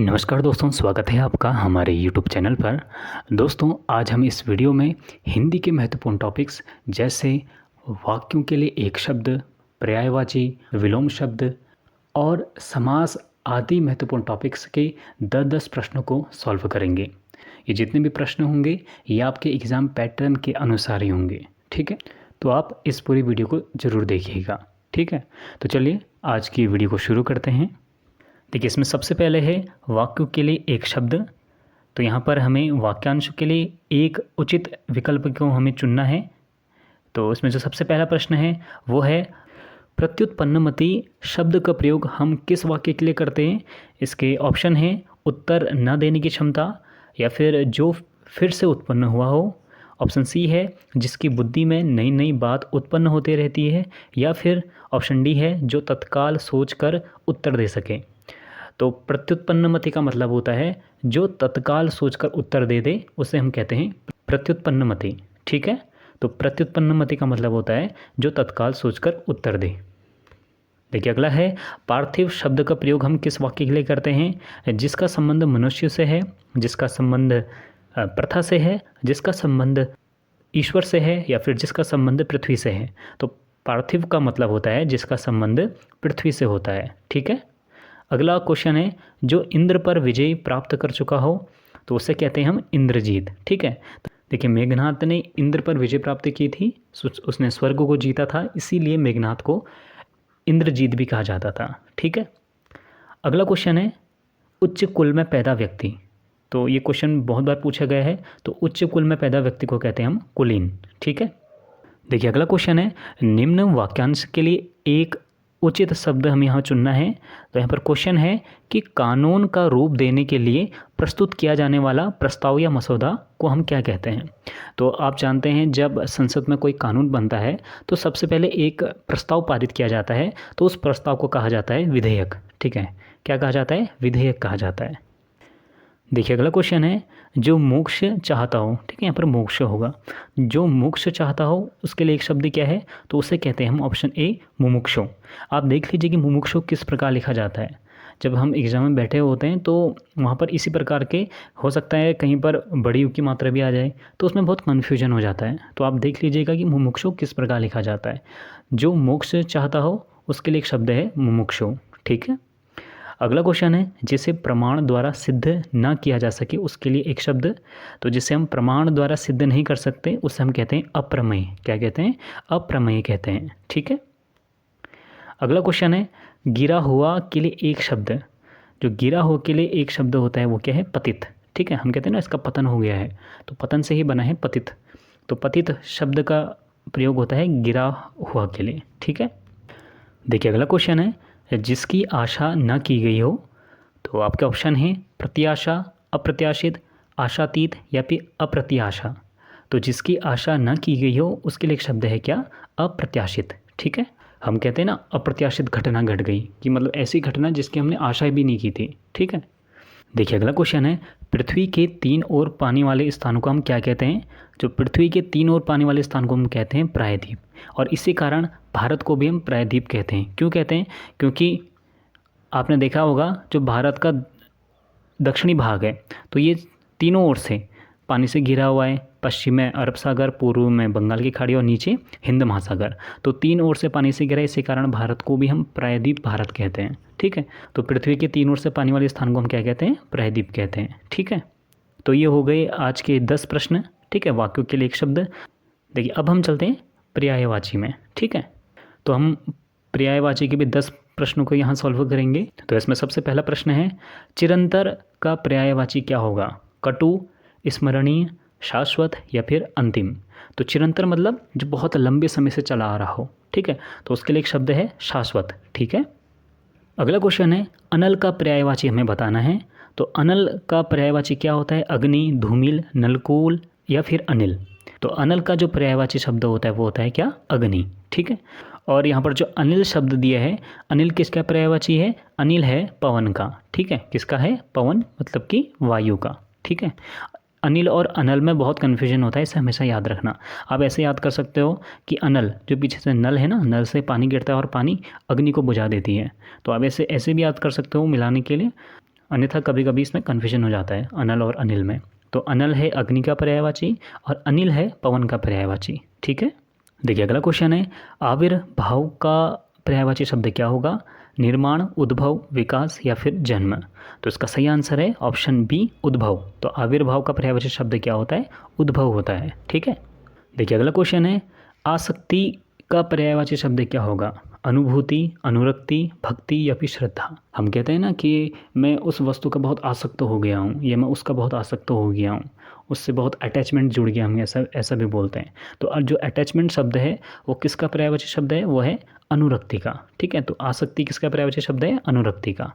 नमस्कार दोस्तों, स्वागत है आपका हमारे YouTube चैनल पर। दोस्तों, आज हम इस वीडियो में हिंदी के महत्वपूर्ण टॉपिक्स जैसे वाक्यों के लिए एक शब्द, पर्यायवाची, विलोम शब्द और समास आदि महत्वपूर्ण टॉपिक्स के 10-10 प्रश्नों को सॉल्व करेंगे। ये जितने भी प्रश्न होंगे ये आपके एग्ज़ाम पैटर्न के अनुसार ही होंगे, ठीक है। तो आप इस पूरी वीडियो को ज़रूर देखिएगा, ठीक है। तो चलिए आज की वीडियो को शुरू करते हैं। देखिए, इसमें सबसे पहले है वाक्यों के लिए एक शब्द। तो यहाँ पर हमें वाक्यांश के लिए एक उचित विकल्प को हमें चुनना है। तो इसमें जो सबसे पहला प्रश्न है वो है प्रत्युत्पन्नमति शब्द का प्रयोग हम किस वाक्य के लिए करते हैं। इसके ऑप्शन है उत्तर न देने की क्षमता, या फिर जो फिर से उत्पन्न हुआ हो। ऑप्शन सी है जिसकी बुद्धि में नई नई बात उत्पन्न होती रहती है, या फिर ऑप्शन डी है जो तत्काल सोचकर उत्तर दे सके। तो प्रत्युत्पन्नमति का मतलब होता है जो तत्काल सोचकर उत्तर दे दे, उसे हम कहते हैं प्रत्युत्पन्नमति, ठीक है। तो प्रत्युत्पन्नमति का मतलब होता है जो तत्काल सोचकर उत्तर दे। देखिए, अगला है पार्थिव शब्द का प्रयोग हम किस वाक्य के लिए करते हैं। जिसका संबंध मनुष्य से है, जिसका संबंध प्रथा से है, जिसका संबंध ईश्वर से है, या फिर जिसका संबंध पृथ्वी से है। तो पार्थिव का मतलब होता है जिसका संबंध पृथ्वी से होता है, ठीक है। अगला क्वेश्चन है जो इंद्र पर विजय प्राप्त कर चुका हो, तो उसे कहते हैं हम इंद्रजीत, ठीक है। देखिए, मेघनाद ने इंद्र पर विजय प्राप्त की थी, उसने स्वर्ग को जीता था, इसीलिए मेघनाद को इंद्रजीत भी कहा जाता था, ठीक है। अगला क्वेश्चन है उच्च कुल में पैदा व्यक्ति। तो ये क्वेश्चन बहुत बार पूछा गया है। तो उच्च कुल में पैदा व्यक्ति को कहते हैं हम कुलीन, ठीक है। देखिए, अगला क्वेश्चन है निम्न वाक्यांश के लिए एक उचित शब्द हमें यहाँ चुनना है। तो यहाँ पर क्वेश्चन है कि कानून का रूप देने के लिए प्रस्तुत किया जाने वाला प्रस्ताव या मसौदा को हम क्या कहते हैं। तो आप जानते हैं जब संसद में कोई कानून बनता है तो सबसे पहले एक प्रस्ताव पारित किया जाता है, तो उस प्रस्ताव को कहा जाता है विधेयक, ठीक है। क्या कहा जाता है? विधेयक कहा जाता है। देखिए, अगला क्वेश्चन है जो मोक्ष चाहता हो, ठीक है। यहाँ पर मोक्ष होगा, जो मोक्ष चाहता हो उसके लिए एक शब्द क्या है, तो उसे कहते हैं हम ऑप्शन ए मुमुक्षु। आप देख लीजिए कि मुमुक्षु किस प्रकार लिखा जाता है। जब हम एग्जाम में बैठे होते हैं तो वहाँ पर इसी प्रकार के हो सकता है कहीं पर बड़ी यू की मात्रा भी आ जाए, तो उसमें बहुत कन्फ्यूजन हो जाता है। तो आप देख लीजिएगा कि मुमुक्षु किस प्रकार लिखा जाता है। जो मोक्ष चाहता हो उसके लिए एक शब्द है मुमुक्षु, ठीक है। अगला क्वेश्चन है जिसे प्रमाण द्वारा सिद्ध ना किया जा सके उसके लिए एक शब्द। तो जिसे हम प्रमाण द्वारा सिद्ध नहीं कर सकते उसे हम कहते हैं अप्रमेय। क्या कहते हैं? अप्रमेय कहते हैं, ठीक है। अगला क्वेश्चन है गिरा हुआ के लिए एक शब्द। जो गिरा हुआ के लिए एक शब्द होता है वो क्या है? पतित, ठीक है। हम कहते हैं ना इसका पतन हो गया है, तो पतन से ही बना है पतित। तो पतित शब्द का प्रयोग होता है गिरा हुआ के लिए, ठीक है। देखिए, अगला क्वेश्चन है जिसकी आशा न की गई हो। तो आपके ऑप्शन है प्रत्याशा, अप्रत्याशित, आशातीत या फिर अप्रत्याशा। तो जिसकी आशा न की गई हो उसके लिए एक शब्द है क्या? अप्रत्याशित, ठीक है। हम कहते हैं ना अप्रत्याशित घटना घट गई, कि मतलब ऐसी घटना जिसकी हमने आशा भी नहीं की थी, ठीक है। देखिए, अगला क्वेश्चन है पृथ्वी के तीन ओर पानी वाले स्थानों को हम क्या कहते हैं। जो पृथ्वी के तीन ओर पानी वाले स्थान को हम कहते हैं प्रायद्वीप, और इसी कारण भारत को भी हम प्रायद्वीप कहते हैं। क्यों कहते हैं? क्योंकि आपने देखा होगा जो भारत का दक्षिणी भाग है तो ये तीनों ओर से पानी से घिरा हुआ है। पश्चिम में अरब सागर, पूर्व में बंगाल की खाड़ी और नीचे हिंद महासागर। तो तीन ओर से पानी से घिरा है, इसी कारण भारत को भी हम प्रायद्वीप भारत कहते हैं, ठीक है। तो पृथ्वी के तीन ओर से पानी वाले स्थान को हम क्या कहते हैं? प्रायद्वीप कहते हैं, ठीक है। तो ये हो गए आज के 10 प्रश्न, ठीक है। वाक्यों के लिए एक शब्द। देखिए, अब हम चलते हैं पर्यायवाची में, ठीक है। तो हम पर्यायवाची के भी 10 प्रश्नों को यहाँ सॉल्व करेंगे। तो इसमें सबसे पहला प्रश्न है चिरंतर का पर्यायवाची क्या होगा? कटु, स्मरणीय, शाश्वत या फिर अंतिम। तो चिरंतर मतलब जो बहुत लंबे समय से चला आ रहा हो, ठीक है। तो उसके लिए एक शब्द है शाश्वत, ठीक है। अगला क्वेश्चन है अनल का पर्यायवाची हमें बताना है। तो अनल का पर्यायवाची क्या होता है? अग्नि, धूमिल, नलकूल या फिर अनिल। तो अनल का जो पर्यायवाची शब्द होता है वो होता है क्या? अग्नि, ठीक है। और यहाँ पर जो अनिल शब्द दिया है, अनिल किसका पर्यायवाची है? अनिल है पवन का, ठीक है। किसका है? पवन मतलब कि वायु का, ठीक है। अनिल और अनल में बहुत कन्फ्यूजन होता है, इसे हमेशा याद रखना। आप ऐसे याद कर सकते हो कि अनल जो पीछे से नल है ना, नल से पानी गिरता है और पानी अग्नि को बुझा देती है। तो आप ऐसे भी याद कर सकते हो मिलाने के लिए। अन्यथा कभी कभी इसमें कन्फ्यूजन हो जाता है अनल और अनिल में। तो अनल है अग्नि का पर्यायवाची और अनिल है पवन का पर्यायवाची। ठीक है, देखिए अगला क्वेश्चन है, आविर्भाव का पर्यायवाची शब्द क्या होगा? निर्माण, उद्भव, विकास या फिर जन्म। तो इसका सही आंसर है ऑप्शन बी, उद्भव। तो आविर्भाव का पर्यायवाची शब्द क्या होता है? उद्भव होता है। ठीक है, देखिए अगला क्वेश्चन है, आसक्ति का पर्यायवाची शब्द क्या होगा? अनुभूति, अनुरक्ति, भक्ति या फिर श्रद्धा। हम कहते हैं ना कि मैं उस वस्तु का बहुत आसक्त हो गया हूँ, या मैं उसका बहुत आसक्त हो गया हूँ, उससे बहुत अटैचमेंट जुड़ गया, हम ऐसा भी बोलते हैं। तो जो अटैचमेंट शब्द है वो किसका पर्यायवाची शब्द है? वो है अनुरक्ति का। ठीक है, तो आसक्ति किसका पर्यायवाची शब्द है? अनुरक्ति का।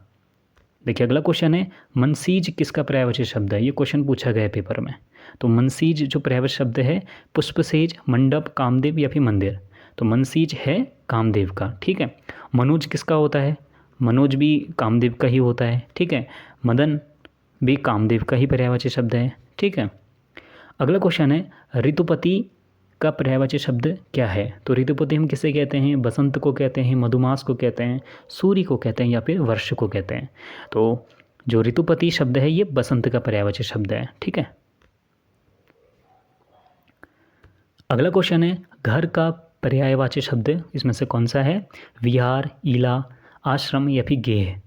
देखिए अगला क्वेश्चन है, मनसीज किसका पर्यायवाची शब्द है? ये क्वेश्चन पूछा गया है पेपर में। तो मनसीज जो पर्यायवाची शब्द है, पुष्पसेज, मंडप, कामदेव या फिर मंदिर। तो मनसीज है कामदेव का। ठीक है, मनोज किसका होता है? मनोज भी कामदेव का ही होता है। ठीक है, मदन भी कामदेव का ही पर्यायवाची शब्द है। ठीक है, अगला क्वेश्चन है, ऋतुपति का पर्यायवाची शब्द क्या है? तो ऋतुपति हम किसे कहते हैं? बसंत को कहते हैं, मधुमास को कहते हैं, सूर्य को कहते हैं या फिर वर्ष को कहते हैं। तो जो ऋतुपति शब्द है ये बसंत का पर्यायवाची शब्द है। ठीक है, अगला क्वेश्चन है, घर का पर्यायवाची शब्द इसमें से कौन सा है? विहार, इला, आश्रम या फिर गेह।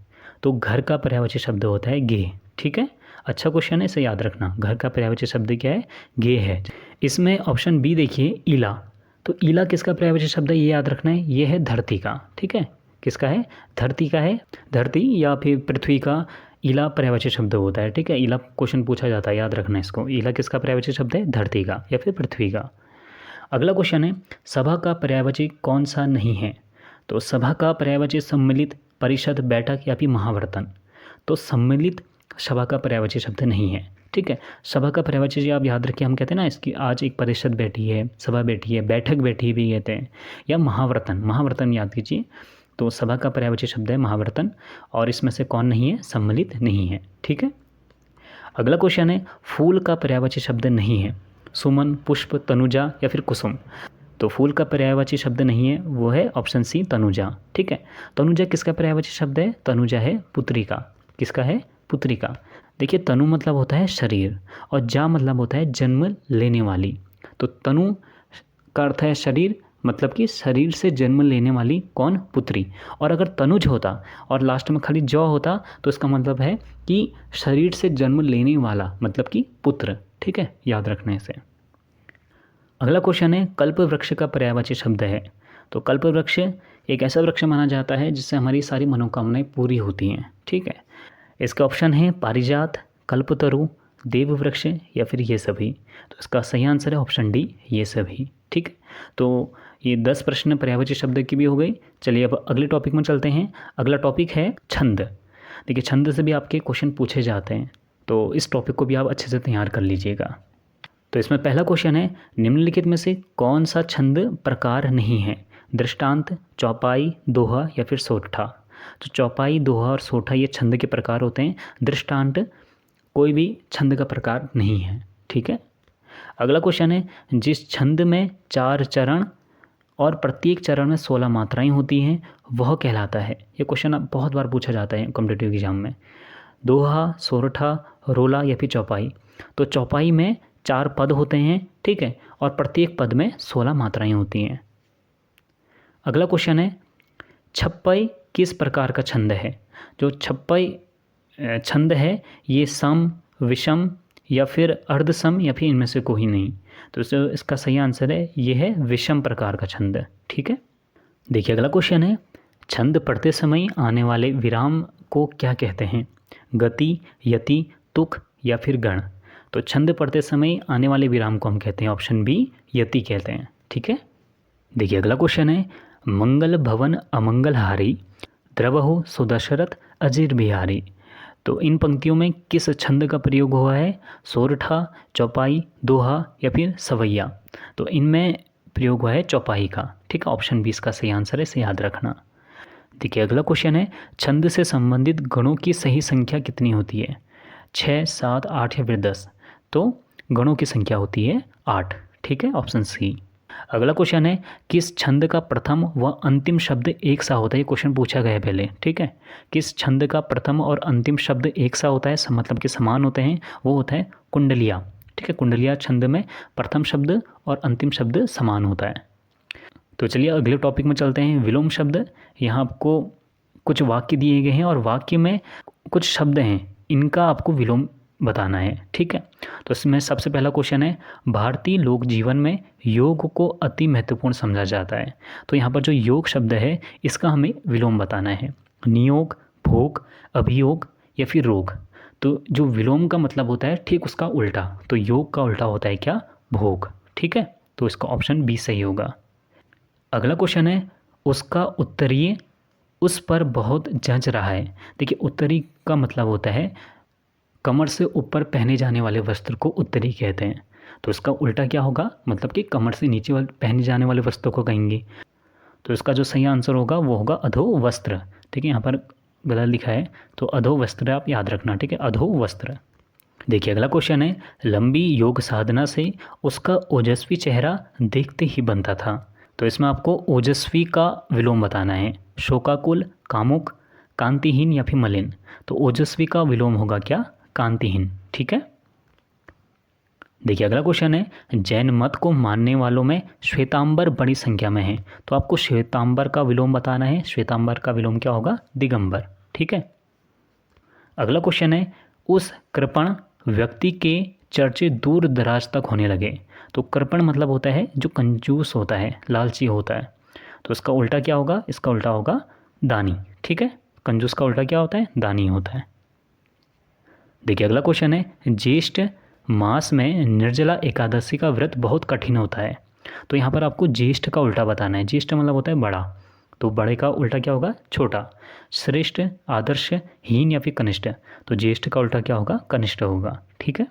तो घर का पर्यायवाची शब्द होता है गेह। ठीक है, अच्छा क्वेश्चन है, इसे याद रखना। घर का पर्यायवाची शब्द क्या है? गेह है। इसमें ऑप्शन बी देखिए, इला। तो इला किसका पर्यायवाची शब्द है? ये याद रखना है, ये है धरती का। ठीक है, किसका है? धरती का है। धरती या फिर पृथ्वी का इला पर्यायवाची शब्द होता है। ठीक है, इला क्वेश्चन पूछा जाता है, याद रखना इसको। इला किसका पर्यायवाची शब्द है? धरती का या फिर पृथ्वी का। अगला क्वेश्चन है, सभा का पर्यायवाची कौन सा नहीं है? तो सभा का पर्यायवाची सम्मिलित, परिषद, बैठक या फिर महावर्तन। तो सम्मिलित सभा का पर्यायवाची शब्द नहीं है। ठीक है, सभा का पर्यायवाची आप याद रखिए, हम कहते हैं ना इसकी आज एक परिषद बैठी है, सभा बैठी है, बैठक बैठी भी कहते हैं, या महावर्तन। महावर्तन याद कीजिए। तो सभा का पर्यायवाची शब्द है महावर्तन, और इसमें से कौन नहीं है? सम्मिलित नहीं है। ठीक है, अगला क्वेश्चन है, फूल का पर्यायवाची शब्द नहीं है। सुमन, पुष्प, तनुजा या फिर कुसुम। तो फूल का पर्यायवाची शब्द नहीं है, वो है ऑप्शन सी, तनुजा। ठीक है, तनुजा किसका पर्यायवाची शब्द है? तनुजा है पुत्री का। किसका है? पुत्री का। देखिए तनु मतलब होता है शरीर, और जा मतलब होता है जन्म लेने वाली। तो तनु का अर्थ है शरीर, मतलब कि शरीर से जन्म लेने वाली कौन? पुत्री। और अगर तनुज होता और लास्ट में खाली जौ होता तो इसका मतलब है कि शरीर से जन्म लेने वाला, मतलब कि पुत्र। ठीक है, याद रखने से। अगला क्वेश्चन है, कल्प वृक्ष का पर्यायवाची शब्द है। तो कल्प वृक्ष एक ऐसा वृक्ष माना जाता है जिससे हमारी सारी मनोकामनाएं पूरी होती हैं। ठीक है, इसका ऑप्शन है पारिजात, कल्पतरु, देव वृक्ष या फिर ये सभी। तो इसका सही आंसर है ऑप्शन डी, ये सभी। ठीक है, तो ये 10 प्रश्न पर्यायवाची शब्द की भी हो गई। चलिए अब अगले टॉपिक में चलते हैं। अगला टॉपिक है छंद। देखिए छंद से भी आपके क्वेश्चन पूछे जाते हैं, तो इस टॉपिक को भी आप अच्छे से तैयार कर लीजिएगा। तो इसमें पहला क्वेश्चन है, निम्नलिखित में से कौन सा छंद प्रकार नहीं है? दृष्टांत, चौपाई, दोहा या फिर सोठा। तो चौपाई, दोहा और सोठा ये छंद के प्रकार होते हैं। दृष्टांत कोई भी छंद का प्रकार नहीं है। ठीक है, अगला क्वेश्चन है, जिस छंद में 4 चरण और प्रत्येक चरण में 16 मात्राएं होती हैं वह कहलाता है। ये क्वेश्चन बहुत बार पूछा जाता है कॉम्पिटिटिव एग्जाम में। दोहा, सोरठा, रोला या फिर चौपाई। तो चौपाई में 4 पद होते हैं। ठीक है, और प्रत्येक पद में 16 मात्राएं होती हैं। अगला क्वेश्चन है, छप्पई किस प्रकार का छंद है? जो छप्पई छंद है ये सम, विषम या फिर अर्धसम या फिर इनमें से कोई नहीं। तो इसका सही आंसर है ये है विषम प्रकार का छंद। ठीक है, देखिए अगला क्वेश्चन है, छंद पढ़ते समय आने वाले विराम को क्या कहते हैं? गति, यति, तुक या फिर गण। तो छंद पढ़ते समय आने वाले विराम को हम कहते हैं ऑप्शन बी, यति कहते हैं। ठीक है, देखिए अगला क्वेश्चन है, मंगल भवन अमंगलहारी, द्रवहु सुदशरथ अजीर बिहारी। तो इन पंक्तियों में किस छंद का प्रयोग हुआ है? सोरठा, चौपाई, दोहा या फिर सवैया। तो इनमें प्रयोग हुआ है चौपाई का। ठीक है, ऑप्शन बी इसका सही आंसर है, इसे याद रखना। देखिए अगला क्वेश्चन है, छंद से संबंधित गणों की सही संख्या कितनी होती है? 6, 7, 8 या फिर 10। तो गणों की संख्या होती है 8। ठीक है, ऑप्शन सी। अगला क्वेश्चन है, किस छंद का प्रथम व अंतिम शब्द एक सा होता है? ये क्वेश्चन पूछा गया है पहले, ठीक है। किस छंद का प्रथम और अंतिम शब्द एक सा होता है, मतलब कि समान होते हैं? वो होता है कुंडलिया, ठीक है। कुंडलिया छंद में प्रथम शब्द और अंतिम शब्द समान होता है। तो चलिए अगले टॉपिक में चलते हैं, विलोम शब्द। यहाँ आपको कुछ वाक्य दिए गए हैं और वाक्य में कुछ शब्द हैं, इनका आपको विलोम बताना है, ठीक है। तो इसमें सबसे पहला क्वेश्चन है, भारतीय लोक जीवन में योग को अति महत्वपूर्ण समझा जाता है। तो यहाँ पर जो योग शब्द है इसका हमें विलोम बताना है। नियोग, भोग, अभियोग या फिर रोग। तो जो विलोम का मतलब होता है ठीक उसका उल्टा, तो योग का उल्टा होता है क्या? भोग, ठीक है। तो इसका ऑप्शन बी सही होगा। अगला क्वेश्चन है, उसका उत्तरीय उस पर बहुत जंच रहा है। देखिए उत्तरी का मतलब होता है कमर से ऊपर पहने जाने वाले वस्त्र को उत्तरी कहते हैं। तो इसका उल्टा क्या होगा? मतलब कि कमर से नीचे वाले पहने जाने वाले वस्त्र को कहेंगे। तो इसका जो सही आंसर होगा वो होगा अधो वस्त्र, ठीक है। यहाँ पर गलत लिखा है, तो अधो वस्त्र आप याद रखना, ठीक है, अधो वस्त्र। देखिए अगला क्वेश्चन है, लंबी योग साधना से उसका ओजस्वी चेहरा देखते ही बनता था। तो इसमें आपको ओजस्वी का विलोम बताना है। शोकाकुल, कामुक, कांतिहीन या फिर मलिन। तो ओजस्वी का विलोम होगा क्या? कांतिहीन, ठीक है। देखिए अगला क्वेश्चन है, जैन मत को मानने वालों में श्वेतांबर बड़ी संख्या में है। तो आपको श्वेतांबर का विलोम बताना है। श्वेतांबर का विलोम क्या होगा? दिगंबर, ठीक है। अगला क्वेश्चन है, उस कृपण व्यक्ति के चर्चे दूर दराज तक होने लगे। तो कृपण मतलब होता है जो कंजूस होता है, लालची होता है। तो इसका उल्टा क्या होगा? इसका उल्टा होगा दानी, ठीक है। कंजूस का उल्टा क्या होता है? दानी होता है। देखिए अगला क्वेश्चन है, ज्येष्ठ मास में निर्जला एकादशी का व्रत बहुत कठिन होता है। तो यहाँ पर आपको ज्येष्ठ का उल्टा बताना है। ज्येष्ठ मतलब होता है बड़ा, तो बड़े का उल्टा क्या होगा? छोटा। श्रेष्ठ, आदर्श, हीन या फिर कनिष्ठ। तो ज्येष्ठ का उल्टा क्या होगा? कनिष्ठ होगा, ठीक है।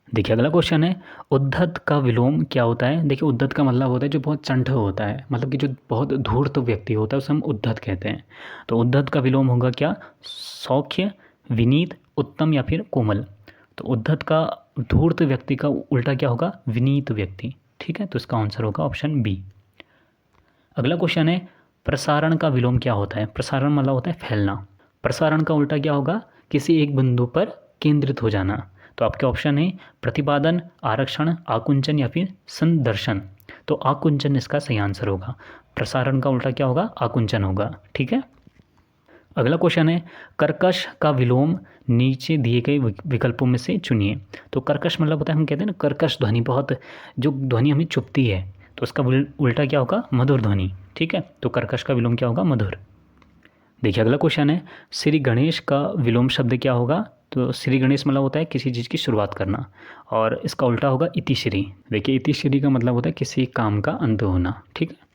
देखिए अगला क्वेश्चन है, उद्धत का विलोम क्या होता है? देखिए उद्धत का मतलब होता है जो बहुत चंठ होता है, मतलब कि जो बहुत धूर्त व्यक्ति होता है उसे हम उद्धत कहते हैं। तो उद्धत का विलोम होगा क्या? सौख्य, विनीत, उत्तम या फिर कोमल। तो उद्धत का धूर्त व्यक्ति का उल्टा क्या होगा? विनीत व्यक्ति, ठीक है। तो इसका आंसर होगा ऑप्शन बी। अगला क्वेश्चन है, प्रसारण का विलोम क्या होता है? प्रसारण मतलब होता है फैलना। प्रसारण का उल्टा क्या होगा? किसी एक बिंदु पर केंद्रित हो जाना। तो आपके ऑप्शन है प्रतिपादन, आरक्षण, आकुंचन या फिर संदर्शन। तो आकुंचन इसका सही आंसर होगा। प्रसारण का उल्टा क्या होगा? आकुंचन होगा, ठीक है। अगला क्वेश्चन है, कर्कश का विलोम नीचे दिए गए विकल्पों में से चुनिए। तो कर्कश मतलब होता है, हम कहते हैं ना कर्कश ध्वनि, बहुत जो ध्वनि हमें चुभती है, तो उसका उल्टा क्या होगा? मधुर ध्वनि, ठीक है। तो कर्कश का विलोम क्या होगा? मधुर। देखिए अगला क्वेश्चन है, श्री गणेश का विलोम शब्द क्या होगा? तो श्री गणेश मतलब होता है किसी चीज़ की शुरुआत करना, और इसका उल्टा होगा इतिश्री। देखिए इतिश्री का मतलब होता है किसी काम का अंत होना, ठीक है।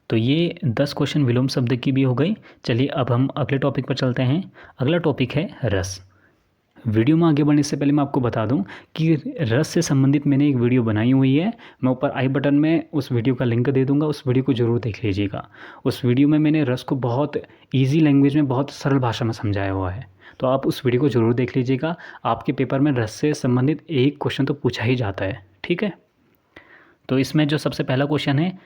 तो ये 10 क्वेश्चन विलोम शब्द की भी हो गई। चलिए अब हम अगले टॉपिक पर चलते हैं। अगला टॉपिक है रस। वीडियो में आगे बढ़ने से पहले मैं आपको बता दूं कि रस से संबंधित मैंने एक वीडियो बनाई हुई है। मैं ऊपर आई बटन में उस वीडियो का लिंक दे दूंगा, उस वीडियो को ज़रूर देख लीजिएगा। उस वीडियो में मैंने रस को बहुत ईजी लैंग्वेज में, बहुत सरल भाषा में समझाया हुआ है, तो आप उस वीडियो को ज़रूर देख लीजिएगा। आपके पेपर में रस से संबंधित एक क्वेश्चन तो पूछा ही जाता है, ठीक है। तो इसमें जो सबसे पहला क्वेश्चन है,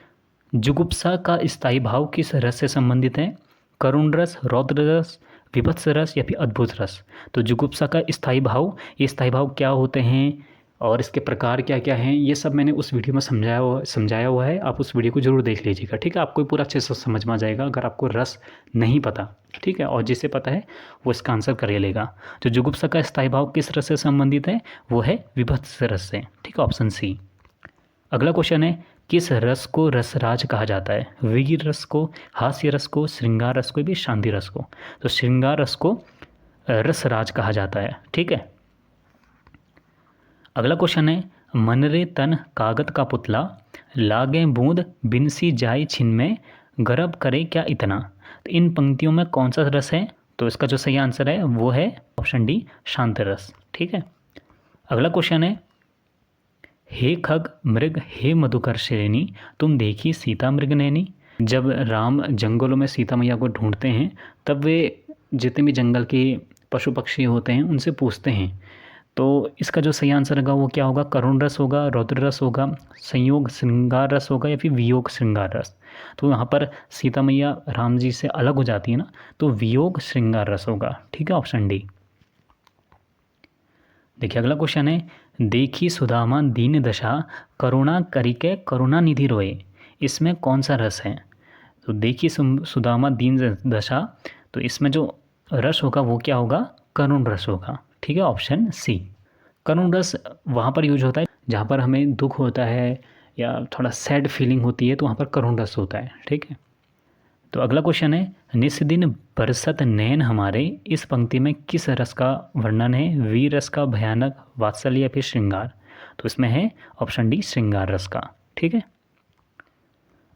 जुगुप्सा का स्थायी भाव किस रस से संबंधित है? करुण रस, रौद्र रस, विभत्स रस या फिर अद्भुत रस। तो जुगुप्सा का स्थायी भाव, ये स्थायी भाव क्या होते हैं और इसके प्रकार क्या क्या हैं, ये सब मैंने उस वीडियो में समझाया हुआ है। आप उस वीडियो को जरूर देख लीजिएगा, ठीक है। आपको पूरा अच्छे से समझ में आ जाएगा अगर आपको रस नहीं पता, ठीक है। और जिसे पता है वो इसका आंसर कर लेगा। जो जुगुप्सा का स्थायी भाव किस रस से संबंधित है? वो है विभत्स रस से, ठीक है, ऑप्शन सी। अगला क्वेश्चन है, किस रस को रसराज कहा जाता है? वीर रस को, हास्य रस को, श्रृंगार रस को, भी शांति रस को। तो श्रृंगार रस को रसराज कहा जाता है, ठीक है। अगला क्वेश्चन है, मनरे तन कागद का पुतला, लागे बूंद बिनसी जाय छिन में, गर्भ करे क्या इतना। तो इन पंक्तियों में कौन सा रस है? तो इसका जो सही आंसर है वो है ऑप्शन डी, शांत रस, ठीक है। अगला क्वेश्चन है, हे खग मृग हे मधुकर श्रेणी, तुम देखी सीता मृग नैनी। जब राम जंगलों में सीता मैया को ढूंढते हैं तब वे जितने भी जंगल के पशु पक्षी होते हैं उनसे पूछते हैं तो इसका जो सही आंसर होगा वो क्या होगा? करुण रस होगा, रौद्र रस होगा, संयोग श्रृंगार रस होगा या फिर वियोग श्रृंगार रस। तो यहाँ पर सीता मैया राम जी से अलग हो जाती है ना, तो वियोग श्रृंगार रस होगा। ठीक है, ऑप्शन डी। देखिए अगला क्वेश्चन है, देखी सुदामा दीन दशा करुणा करिके करुणा निधि रोए, इसमें कौन सा रस है? तो देखी सुदामा दीन दशा, तो इसमें जो रस होगा वो क्या होगा? करुण रस होगा। ठीक है, ऑप्शन सी। करुण रस वहाँ पर यूज होता है जहाँ पर हमें दुख होता है या थोड़ा सैड फीलिंग होती है, तो वहाँ पर करुण रस होता है। ठीक है, तो अगला क्वेश्चन है, निस दिन बरसत नैन हमारे, इस पंक्ति में किस रस का वर्णन है? वीर रस का, भयानक, वात्सल्य या फिर श्रृंगार? तो इसमें है ऑप्शन डी श्रृंगार रस का। ठीक है,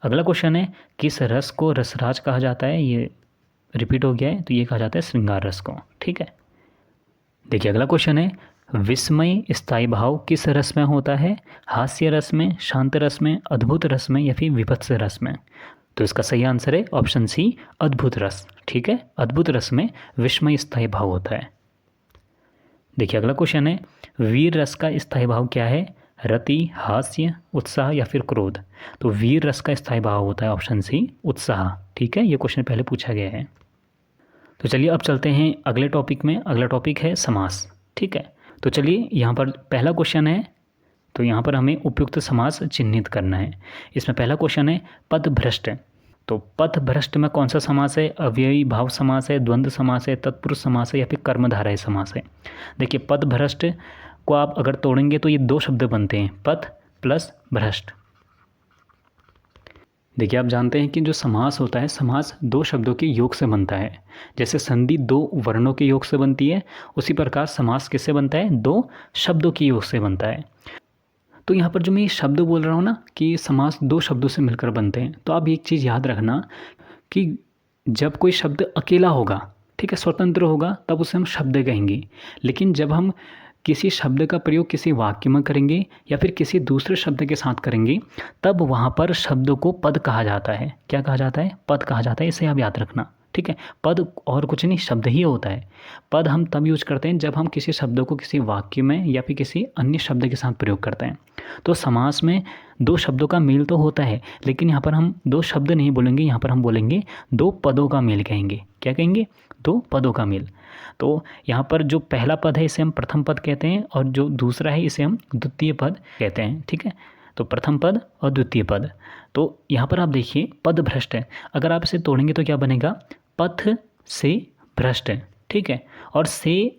अगला क्वेश्चन है, किस रस को रसराज कहा जाता है? ये रिपीट हो गया है, तो ये कहा जाता है श्रृंगार रस को। ठीक है, देखिए अगला क्वेश्चन है, विस्मय स्थायी भाव किस रस में होता है? हास्य रस में, शांत रस में, अद्भुत रस में या फिर विभत्स रस में? तो इसका सही आंसर है ऑप्शन सी, अद्भुत रस। ठीक है, अद्भुत रस में विस्मय स्थायी भाव होता है। देखिए अगला क्वेश्चन है, वीर रस का स्थायी भाव क्या है? रति, हास्य, उत्साह या फिर क्रोध? तो वीर रस का स्थायी भाव होता है ऑप्शन सी, उत्साह। ठीक है, ये क्वेश्चन पहले पूछा गया है। तो चलिए अब चलते हैं अगले टॉपिक में। अगला टॉपिक है समास। ठीक है, तो चलिए यहाँ पर पहला क्वेश्चन है, तो यहाँ पर हमें उपयुक्त समास चिन्हित करना है। इसमें पहला क्वेश्चन है, पदभ्रष्ट। तो पदभ्रष्ट में कौन सा समास है? अव्ययी भाव समास है, द्वंद्व समास है, तत्पुरुष समास है या फिर कर्मधारय समास है? देखिए पदभ्रष्ट को आप अगर तोड़ेंगे तो ये दो शब्द बनते हैं, पद प्लस भ्रष्ट। देखिए आप जानते हैं कि जो समास होता है, समास दो शब्दों के योग से बनता है। जैसे संधि दो वर्णों के योग से बनती है, उसी प्रकार समास किससे बनता है? दो शब्दों के योग से बनता है। तो यहाँ पर जो मैं ये शब्द बोल रहा हूँ ना कि समास दो शब्दों से मिलकर बनते हैं, तो आप एक चीज़ याद रखना कि जब कोई शब्द अकेला होगा, ठीक है, स्वतंत्र होगा, तब उसे हम शब्द कहेंगे। लेकिन जब हम किसी शब्द का प्रयोग किसी वाक्य में करेंगे या फिर किसी दूसरे शब्द के साथ करेंगे, तब वहाँ पर शब्द को पद कहा जाता है। क्या कहा जाता है? पद कहा जाता है। इसे आप याद रखना। ठीक है, पद और कुछ नहीं, शब्द ही होता है। पद हम तब यूज करते हैं जब हम किसी शब्द को किसी वाक्य में या फिर किसी अन्य शब्द के साथ प्रयोग करते हैं। तो समास में दो शब्दों का मेल तो होता है, लेकिन यहाँ पर हम दो शब्द नहीं बोलेंगे, यहाँ पर हम बोलेंगे दो पदों का मेल कहेंगे। क्या कहेंगे? दो पदों का मेल। तो यहाँ पर जो पहला पद है इसे हम प्रथम पद कहते हैं और जो दूसरा है इसे हम द्वितीय पद कहते हैं। ठीक है, तो प्रथम पद और द्वितीय पद। तो यहाँ पर आप देखिए पद भ्रष्ट है, अगर आप इसे तोड़ेंगे तो क्या बनेगा? पथ से भ्रष्ट है। ठीक है, और से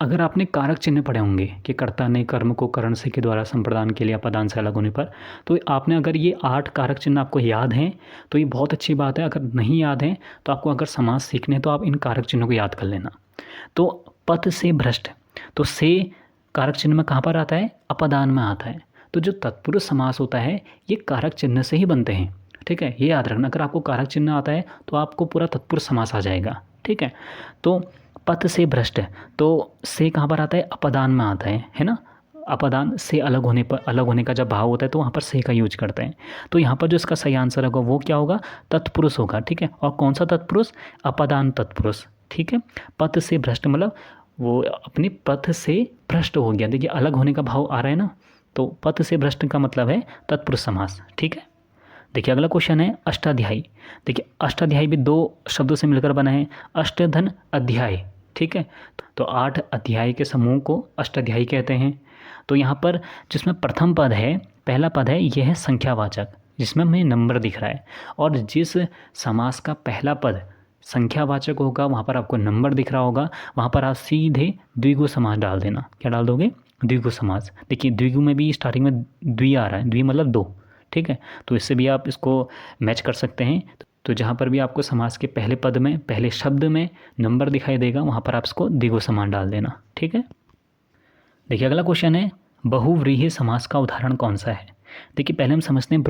अगर आपने कारक चिन्ह पढ़े होंगे कि कर्ता ने कर्म को करण से के द्वारा संप्रदान के लिए अपदान से अलग होने पर, तो आपने अगर ये 8 कारक चिन्ह आपको याद हैं तो ये बहुत अच्छी बात है। अगर नहीं याद हैं तो आपको अगर समास सीखने हैं तो आप इन कारक चिन्हों को याद कर लेना। तो पथ से भ्रष्ट, तो से कारक चिन्ह में कहाँ पर आता है? अपदान में आता है। तो जो तत्पुरुष समास होता है ये कारक चिन्ह से ही बनते हैं। ठीक है, ये याद रखना। अगर आपको कारक चिन्ह आता है तो आपको पूरा तत्पुरुष समास आ जाएगा। ठीक है, तो पथ से भ्रष्ट, तो से कहाँ पर आता है? अपदान में आता है ना। अपदान से अलग होने पर, अलग होने का जब भाव होता है तो वहाँ पर से का यूज करते हैं। तो यहाँ पर जो इसका सही आंसर होगा वो क्या होगा? तत्पुरुष होगा। ठीक है, और कौन सा तत्पुरुष? अपदान तत्पुरुष। ठीक है, पथ से भ्रष्ट मतलब वो अपने पथ से भ्रष्ट हो गया। देखिए अलग होने का भाव आ रहा है ना, तो पथ से भ्रष्ट का मतलब है तत्पुरुष समास। ठीक है, देखिए अगला क्वेश्चन है अष्टाध्यायी। देखिए अष्टाध्यायी भी दो शब्दों से मिलकर बना है, अष्टधन अध्याय। ठीक है, तो 8 अध्याय के समूह को अष्टाध्यायी कहते हैं। तो यहाँ पर जिसमें प्रथम पद है, पहला पद है, यह है संख्यावाचक, जिसमें हमें नंबर दिख रहा है। और जिस समास का पहला पद संख्यावाचक होगा वहाँ पर आपको नंबर दिख रहा होगा, वहाँ पर आप सीधे द्विगु समास डाल देना। क्या डाल दोगे? द्विगु समास। देखिए द्विगु में भी स्टार्टिंग में द्वि आ रहा है, द्वि मतलब दो। ठीक है, तो इससे भी आप इसको मैच कर सकते हैं। तो जहाँ पर भी आपको समास के पहले पद में, पहले शब्द में नंबर दिखाई देगा, वहाँ पर आप इसको द्विगु समास डाल देना। ठीक है, देखिए अगला क्वेश्चन है बहुव्रीहि समास का उदाहरण कौन सा है? देखिए पहले हम समझते हैं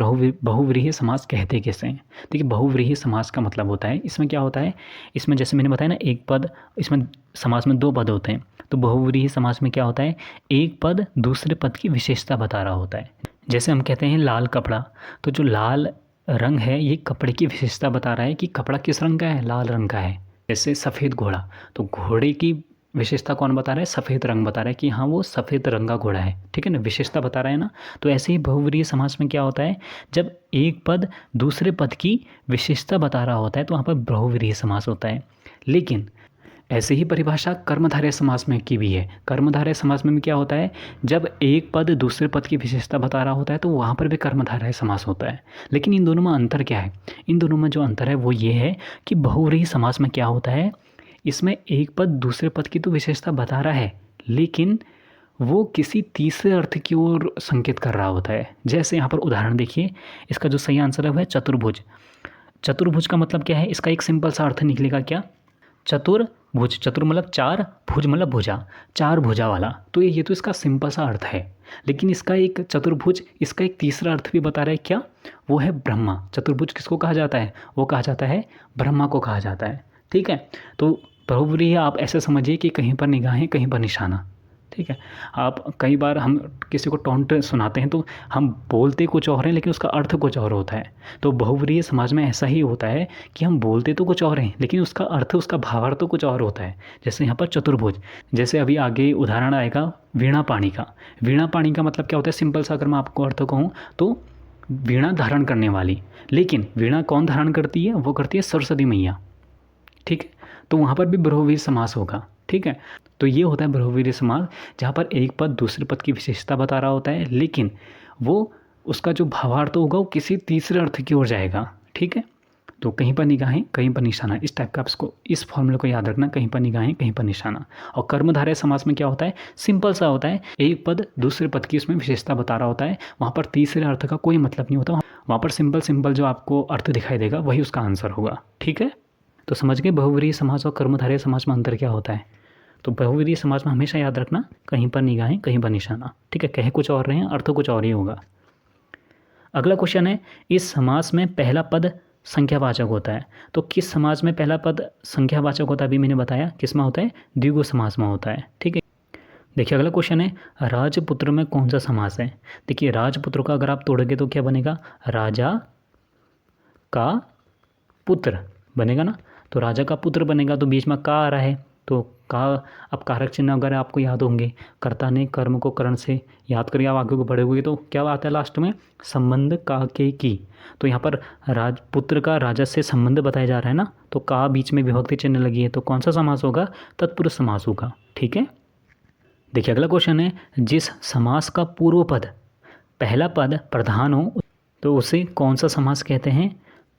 बहुव्रीहि समास कहते कैसे हैं। देखिए बहुव्रीहि समास का मतलब होता है, इसमें क्या होता है, इसमें जैसे मैंने बताया ना एक पद, इसमें समास में दो पद होते हैं। तो बहुव्रीहि समास में क्या होता है? एक पद दूसरे पद की विशेषता बता रहा होता है। जैसे हम कहते हैं लाल कपड़ा, तो जो लाल रंग है ये कपड़े की विशेषता बता रहा है कि कपड़ा किस रंग का है? लाल रंग का है। जैसे सफ़ेद घोड़ा, तो घोड़े की विशेषता कौन बता रहा है? सफ़ेद रंग बता रहा है कि हाँ वो सफ़ेद रंग का घोड़ा है, ठीक है ना, विशेषता बता रहा है ना। तो ऐसे ही बहुव्रीहि समास में क्या होता है, जब एक पद दूसरे पद की विशेषता बता रहा होता है तो वहाँ पर बहुव्रीहि समास होता है। लेकिन ऐसे ही परिभाषा कर्मधारय समास में की भी है। कर्मधारय समास में क्या होता है, जब एक पद दूसरे पद की विशेषता बता रहा होता है तो वहाँ पर भी कर्मधारय समास होता है। लेकिन इन दोनों में अंतर क्या है? इन दोनों में जो अंतर है वो ये है कि बहुव्रीहि समास में क्या होता है, इसमें एक पद दूसरे पद की तो विशेषता बता रहा है, लेकिन वो किसी तीसरे अर्थ की ओर संकेत कर रहा होता है। जैसे यहाँ पर उदाहरण देखिए, इसका जो सही आंसर है वो है चतुर्भुज। चतुर्भुज का मतलब क्या है? इसका एक सिंपल सा अर्थ निकलेगा क्या? चतुर्भुज, चतुर मतलब चार, भुज मतलब भुजा, चार भुजा वाला। तो ये तो इसका सिंपल सा अर्थ है। लेकिन इसका एक चतुर्भुज, इसका एक तीसरा अर्थ भी बता रहा है क्या? वो है ब्रह्मा। चतुर्भुज किसको कहा जाता है? वो कहा जाता है ब्रह्मा को कहा जाता है, ठीक है। तो बहुव्रीहि आप ऐसे समझिए कि कहीं पर निगाहें कहीं पर निशाना, ठीक है। आप कई बार हम किसी को टोंट सुनाते हैं तो हम बोलते कुछ और हैं लेकिन उसका अर्थ कुछ और होता है। तो बहुव्रीहि समाज में ऐसा ही होता है कि हम बोलते तो कुछ और हैं लेकिन उसका अर्थ, उसका भावार्थ तो कुछ और होता है। जैसे यहाँ पर चतुर्भुज, जैसे अभी आगे उदाहरण आएगा वीणा पाणी का। वीणा पाणी का मतलब क्या होता है? सिंपल सा अगर मैं आपको अर्थ कहूँ तो वीणा धारण करने वाली। लेकिन वीणा कौन धारण करती है? वो करती है सरस्वती मैया, ठीक है। तो वहाँ पर भी बहुव्रीहि समास होगा, ठीक है। तो ये होता है बहुव्रीहि समास, जहाँ पर एक पद दूसरे पद की विशेषता बता रहा होता है लेकिन वो उसका जो भावार्थ होगा वो किसी तीसरे अर्थ की ओर जाएगा, ठीक है। तो कहीं पर निगाहें कहीं पर निशाना, इस टाइप का आप इसको, इस फॉर्मूले को याद रखना, कहीं पर निगाहें कहीं पर निशाना। और कर्मधारय समास में क्या होता है? सिंपल सा होता है, एक पद दूसरे पद की उसमें विशेषता बता रहा होता है, वहाँ पर तीसरे अर्थ का कोई मतलब नहीं होता, वहाँ पर सिंपल जो आपको अर्थ दिखाई देगा वही उसका आंसर होगा, ठीक है। तो समझ गए बहुव्रीहि समास और कर्मधारय समास में अंतर क्या होता है। तो बहुव्रीहि समास में हमेशा याद रखना, कहीं पर निगाहें कहीं पर निशाना, ठीक है। कहे कुछ और रहे हैं, अर्थ कुछ और ही होगा। अगला क्वेश्चन है, इस समास में पहला पद संख्यावाचक होता है। तो किस समास में पहला पद संख्यावाचक होता है? अभी मैंने बताया किस में होता है, द्विगु समास में होता है, ठीक है। देखिए अगला क्वेश्चन है, राजपुत्र में कौन सा समास है? देखिए राजपुत्र का अगर आप तोड़ोगे तो क्या बनेगा? राजा का पुत्र बनेगा ना। तो राजा का पुत्र बनेगा, तो बीच में का आ रहा है तो का, अब कारक चिन्ह अगर आपको याद होंगे, कर्ता ने कर्म को करण से याद करिए, आप आगे को बढ़ोगे तो क्या आता है लास्ट में? संबंध का के की। तो यहाँ पर राजपुत्र का राजा से संबंध बताया जा रहा है ना, तो का बीच में विभक्ति चिन्ह लगी है, तो कौन सा समास होगा? तत्पुरुष समास होगा, ठीक है। देखिए अगला क्वेश्चन है, जिस समास का पूर्व पद पहला पद प्रधान हो तो उसे कौन सा समास कहते हैं?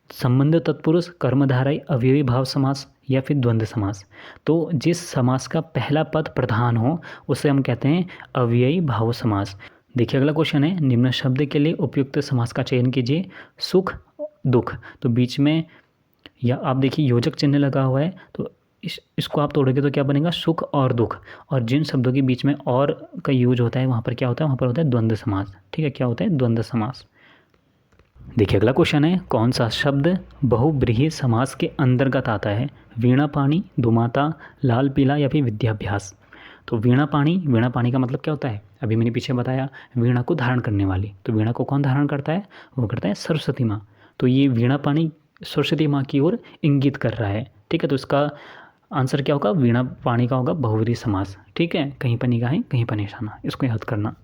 संबंध तत्पुरुष, कर्मधारय, अव्ययी भाव समास या फिर द्वंद्व समास। तो जिस समास का पहला पद प्रधान हो उसे हम कहते हैं अव्ययी भाव समास। देखिए अगला क्वेश्चन है, निम्न शब्द के लिए उपयुक्त समास का चयन कीजिए। सुख दुख, तो बीच में या आप देखिए योजक चिन्ह लगा हुआ है, तो इसको आप तोड़ोगे तो क्या बनेगा? सुख और दुख। और जिन शब्दों के बीच में और का यूज होता है वहाँ पर क्या होता है? वहाँ पर होता है द्वंद्व समास, ठीक है। क्या होता है? द्वंद्व समास। देखिए अगला क्वेश्चन है, कौन सा शब्द बहुव्रीहि समास के अंतर्गत आता है? वीणा पाणी, दुमाता, लाल पीला या फिर विद्याभ्यास। तो वीणा पाणी का मतलब क्या होता है? अभी मैंने पीछे बताया, वीणा को धारण करने वाली। तो वीणा को कौन धारण करता है? वो करता है सरस्वती माँ। तो ये वीणा पाणी सरस्वती माँ की ओर इंगित कर रहा है, ठीक है। तो इसका आंसर क्या होगा? वीणा पाणी का होगा बहुव्रीहि समास, ठीक है। कहीं पर निगाहें कहीं पर निशाना, इसको याद करना।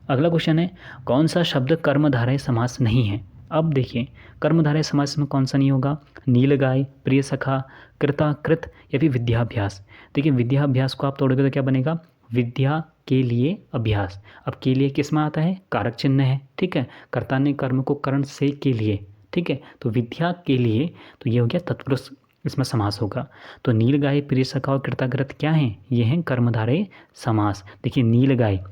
अगला क्वेश्चन है, कौन सा शब्द कर्मधारय समास नहीं है? अब देखिए कर्मधारय समास में कौन सा नहीं होगा? नीलगाय, प्रिय सखा, कृता कृत या फिर विद्याभ्यास। देखिए विद्याभ्यास को आप तोड़ोगे तो क्या बनेगा? विद्या के लिए अभ्यास। अब के लिए किस में आता है? कारक चिन्ह है, ठीक है। कर्ता ने कर्म को करण से के लिए, ठीक है। तो विद्या के लिए, तो ये हो गया तत्पुरुष, इसमें समास होगा। तो नीलगाय, प्रिय सखा और कृताकृत क्या हैं? ये हैं कर्मधारय समास। देखिए नीलगाय,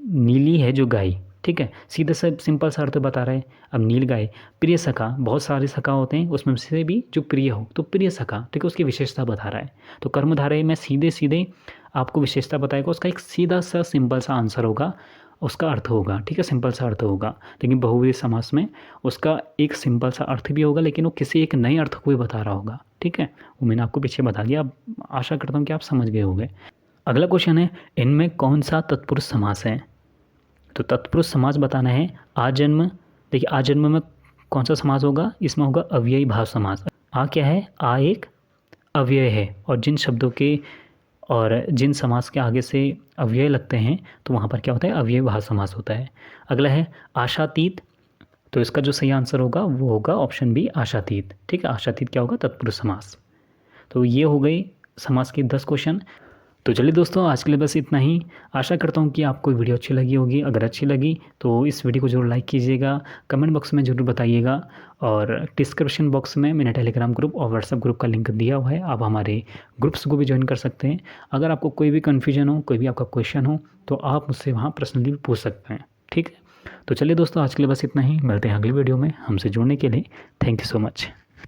नीली है जो गाय, ठीक है, सीधा सा सिंपल सा अर्थ बता रहा है। अब नील गाय, प्रिय सखा, बहुत सारे सखा होते हैं उसमें से भी जो प्रिय हो, तो प्रिय सखा, ठीक है, उसकी विशेषता बता रहा है। तो कर्मधारय में सीधे सीधे आपको विशेषता बताएगा, उसका एक सीधा सा सिंपल सा आंसर होगा, उसका अर्थ होगा, ठीक है, सिंपल सा अर्थ होगा। लेकिन बहुव्रीहि समास में उसका एक सिंपल सा अर्थ भी होगा लेकिन वो किसी एक नए अर्थ को भी बता रहा होगा, ठीक है। वो मैंने आपको पीछे बता दिया, अब आशा करता हूँ कि आप समझ गए होंगे। अगला क्वेश्चन है, इनमें कौन सा तत्पुरुष समास है? तो तत्पुरुष समास बताना है। आजन्म, देखिए आजन्म में कौन सा समास होगा? इसमें होगा अव्ययी भाव समास। आ क्या है? आ एक अव्यय है और जिन शब्दों के और जिन समास के आगे से अव्यय लगते हैं तो वहाँ पर क्या होता है, अव्ययभाव समास होता है। अगला है आशातीत, तो इसका जो सही आंसर होगा वो होगा ऑप्शन बी आशातीत। ठीक है, आशातीत क्या होगा, तत्पुरुष समास। तो ये हो गई समास के 10 क्वेश्चन। तो चलिए दोस्तों, आज के लिए बस इतना ही। आशा करता हूँ कि आपको वीडियो अच्छी लगी होगी। अगर अच्छी लगी तो इस वीडियो को जरूर लाइक कीजिएगा, कमेंट बॉक्स में ज़रूर बताइएगा, और डिस्क्रिप्शन बॉक्स में मैंने टेलीग्राम ग्रुप और व्हाट्सएप ग्रुप का लिंक दिया हुआ है, आप हमारे ग्रुप्स को भी ज्वाइन कर सकते हैं। अगर आपको कोई भी कन्फ्यूजन हो, कोई भी आपका क्वेश्चन हो, तो आप मुझसे वहाँ पर्सनली पूछ सकते हैं। ठीक है, तो चलिए दोस्तों, आज के लिए बस इतना ही। मिलते हैं अगली वीडियो में। हमसे जुड़ने के लिए थैंक यू सो मच।